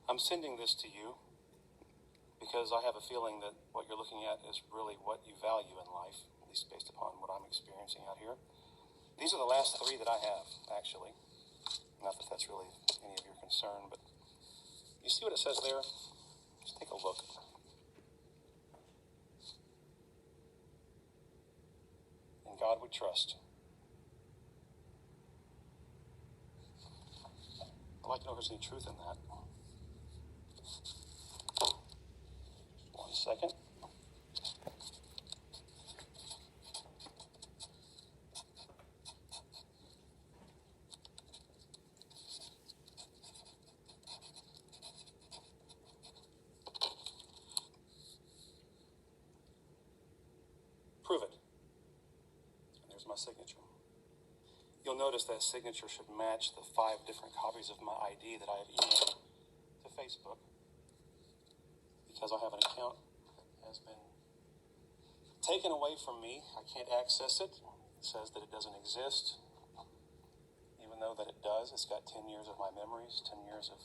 I'm sending this to you because I have a feeling that what you're looking at is really what you value in life, at least based upon what I'm experiencing out here. These are the last three that I have, actually. Not that that's really any of your concern, but you see what it says there? Just take a look. In God we trust. I'd like to know if there's any truth in that. 1 second. Prove it. And there's my signature. You'll notice that signature should match the 5 different copies of my ID that I have emailed to Facebook, because I have an account that has been taken away from me. I can't access it. It says that it doesn't exist, even though that it does. It's got 10 years of my memories, 10 years of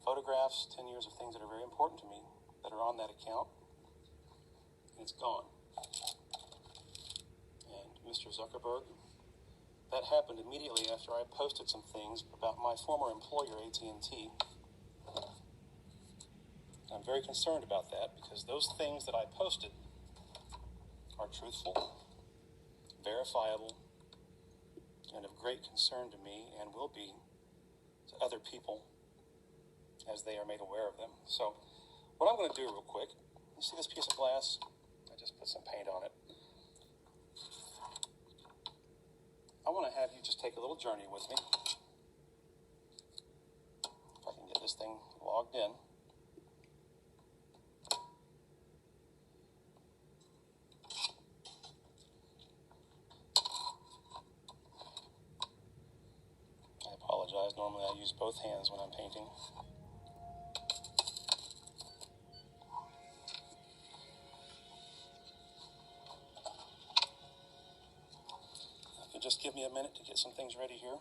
photographs, 10 years of things that are very important to me that are on that account, and it's gone. And Mr. Zuckerberg, that happened immediately after I posted some things about my former employer, AT&T. I'm very concerned about that because those things that I posted are truthful, verifiable, and of great concern to me, and will be to other people as they are made aware of them. So what I'm going to do real quick, you see this piece of glass? I just put some paint on it. I want to have you just take a little journey with me. If I can get this thing logged in. I apologize. Normally I use both hands when I'm painting. If you just give me a minute to get some things ready here.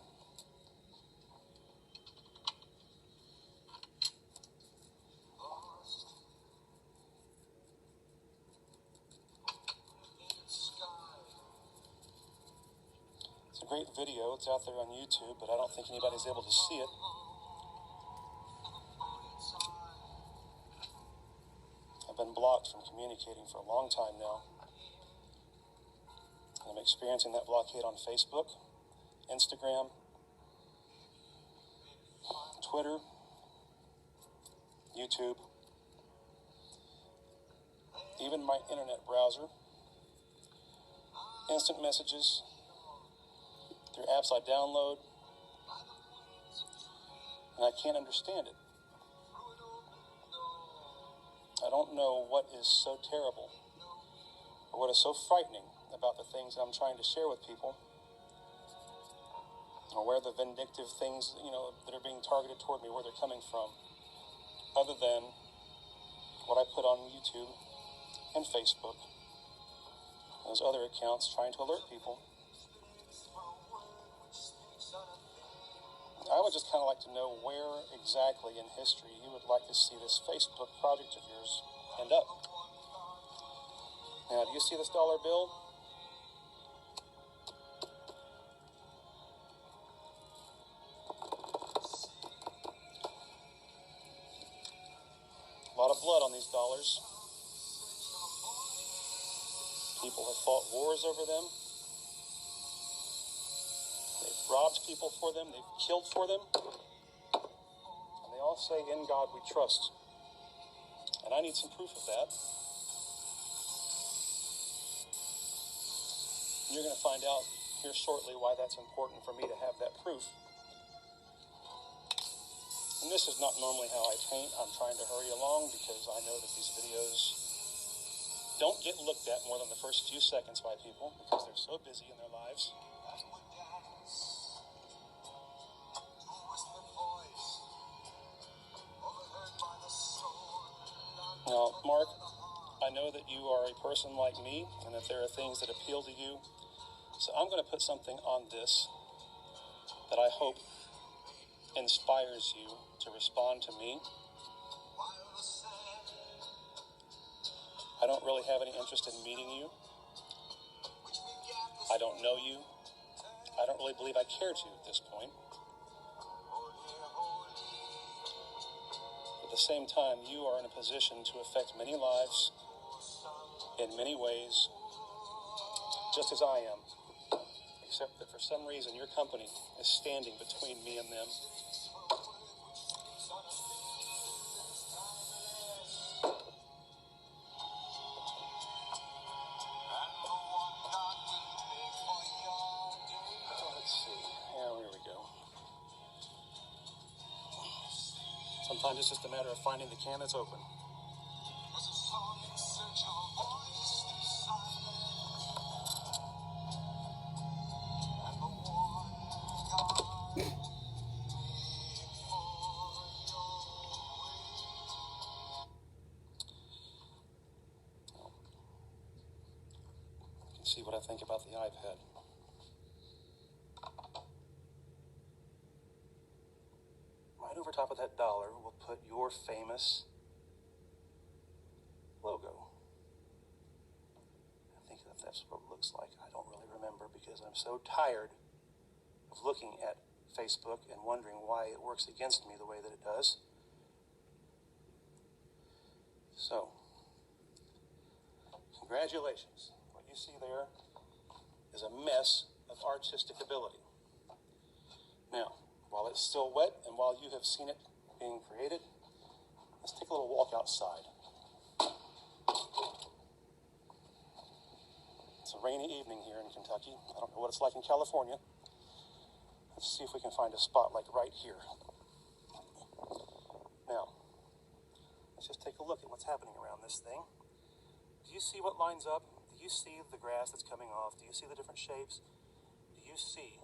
It's a great video. It's out there on YouTube, but I don't think anybody's able to see it. I've been blocked from communicating for a long time now. I'm experiencing that blockade on Facebook, Instagram, Twitter, YouTube, even my internet browser, instant messages, through apps I download, and I can't understand it. I don't know what is so terrible or what is so frightening about the things that I'm trying to share with people, or where the vindictive things, that are being targeted toward me, where they're coming from, other than what I put on YouTube and Facebook, those other accounts trying to alert people. I would just kind of like to know where exactly in history you would like to see this Facebook project of yours end up. Now, do you see this dollar bill? A lot of blood on these dollars. People have fought wars over them. They've robbed people for them. They've killed for them. And they all say, "In God we trust." And I need some proof of that. You're going to find out here shortly why that's important for me to have that proof. And this is not normally how I paint. I'm trying to hurry along because I know that these videos don't get looked at more than the first few seconds by people because they're so busy in their lives. Now, Mark, I know that you are a person like me and that there are things that appeal to you. So I'm going to put something on this that I hope inspires you to respond to me I don't really have any interest in meeting you. I don't know you. I don't really believe I care to at this point. At the same time, you are in a position to affect many lives in many ways, just as I am. Except that for some reason, your company is standing between me and them. Sometimes it's just a matter of finding the can that's open. You can see what I think about the iPad. Right over top of that dollar, we'll put your famous logo. I think that's what it looks like. I don't really remember because I'm so tired of looking at Facebook and wondering why it works against me the way that it does. So, congratulations. What you see there is a mess of artistic ability. Now, while it's still wet and while you have seen it being created, let's take a little walk outside. It's a rainy evening here in Kentucky. I don't know what it's like in California. Let's see if we can find a spot like right here. Now, let's just take a look at what's happening around this thing. Do you see what lines up? Do you see the grass that's coming off? Do you see the different shapes? Do you see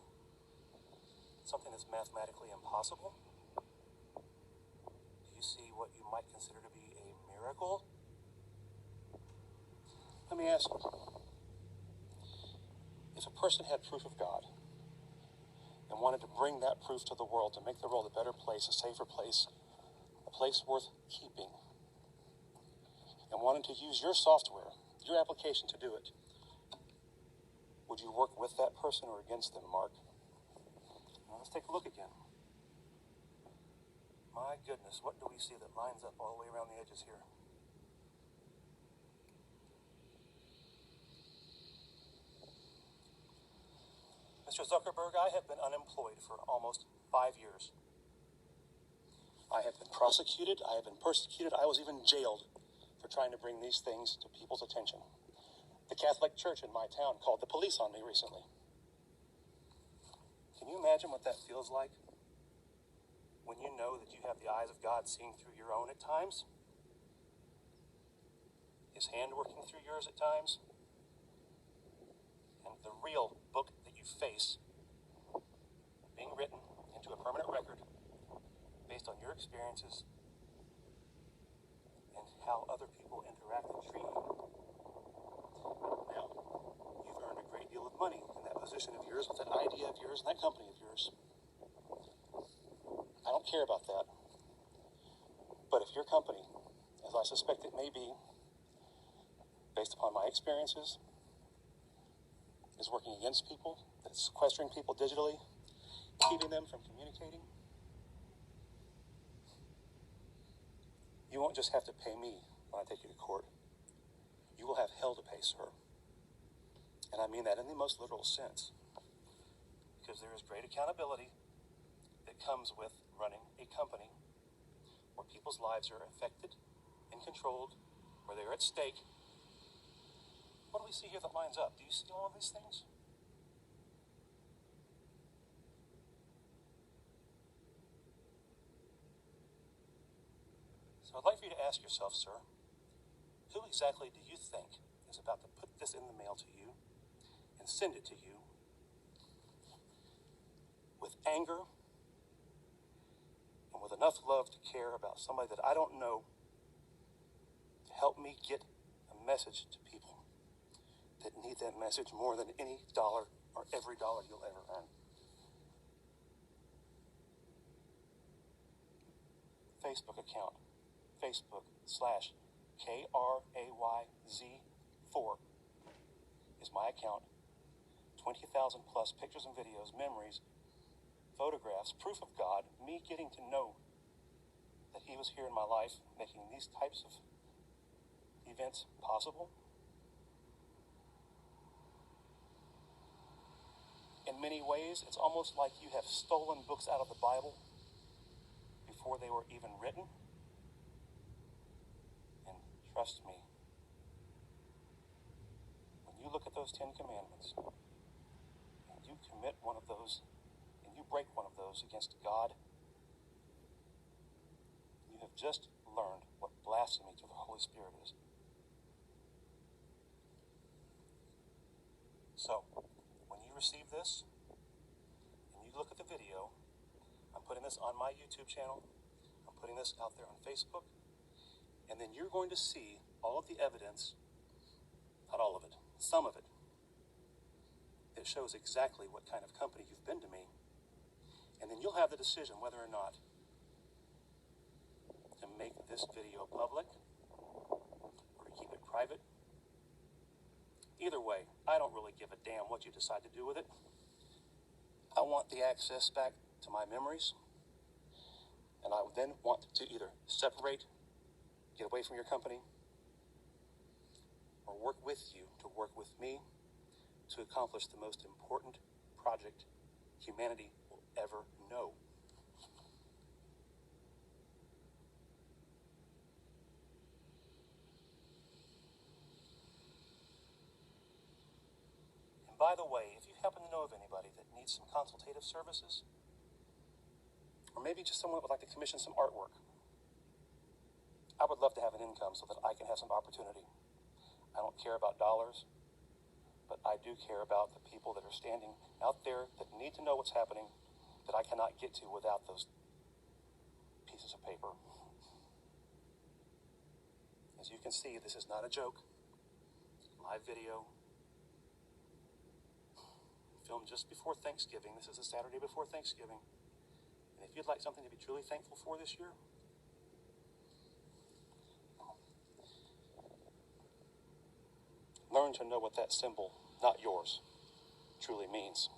something that's mathematically impossible? Do you see what you might consider to be a miracle? Let me ask you, if a person had proof of God and wanted to bring that proof to the world, to make the world a better place, a safer place, a place worth keeping, and wanted to use your software, your application to do it, would you work with that person or against them, Mark? Now, let's take a look again. My goodness, what do we see that lines up all the way around the edges here? Mr. Zuckerberg, I have been unemployed for almost 5 years. I have been prosecuted, I have been persecuted, I was even jailed for trying to bring these things to people's attention. The Catholic Church in my town called the police on me recently. Can you imagine what that feels like? When you know that you have the eyes of God seeing through your own at times? His hand working through yours at times? And the real book that you face being written into a permanent record based on your experiences and how other people interact and treat you. Now, you've earned a great deal of money in that position of yours, with that idea of yours, and that company of yours. I don't care about that. But if your company, as I suspect it may be, based upon my experiences, is working against people, that's sequestering people digitally, keeping them from communicating, you won't just have to pay me when I take you to court. You will have hell to pay, sir. And I mean that in the most literal sense. Because there is great accountability that comes with running a company where people's lives are affected and controlled, where they're at stake. What do we see here that lines up? Do you see all of these things? So I'd like for you to ask yourself, sir, who exactly do you think is about to put this in the mail to you and send it to you with anger and with enough love to care about somebody that I don't know to help me get a message to people that need that message more than any dollar or every dollar you'll ever earn? Facebook account, Facebook/Kentucky KRAYZ4 is my account. 20,000 plus pictures and videos, memories, photographs, proof of God, me getting to know that He was here in my life, making these types of events possible. In many ways, it's almost like you have stolen books out of the Bible before they were even written. And trust me, when you look at those 10 commandments, and you commit one of those, and you break one of those against God, you have just learned what blasphemy to the Holy Spirit is. So, when you receive this, and you look at the video, I'm putting this on my YouTube channel, I'm putting this out there on Facebook, and then you're going to see all of the evidence, not all of it, some of it, that shows exactly what kind of company you've been to me. And then you'll have the decision whether or not to make this video public or to keep it private. Either way, I don't really give a damn what you decide to do with it. I want the access back to my memories, and I would then want to either separate, get away from your company, or work with you to work with me to accomplish the most important project humanity will ever know. And by the way, if you happen to know of anybody that needs some consultative services, or maybe just someone that would like to commission some artwork, I would love to have an income so that I can have some opportunity. I don't care about dollars, but I do care about the people that are standing out there that need to know what's happening that I cannot get to without those pieces of paper. As you can see, this is not a joke. Live video. Filmed just before Thanksgiving. This is a Saturday before Thanksgiving. And if you'd like something to be truly thankful for this year, learn to know what that symbol, not yours, truly means.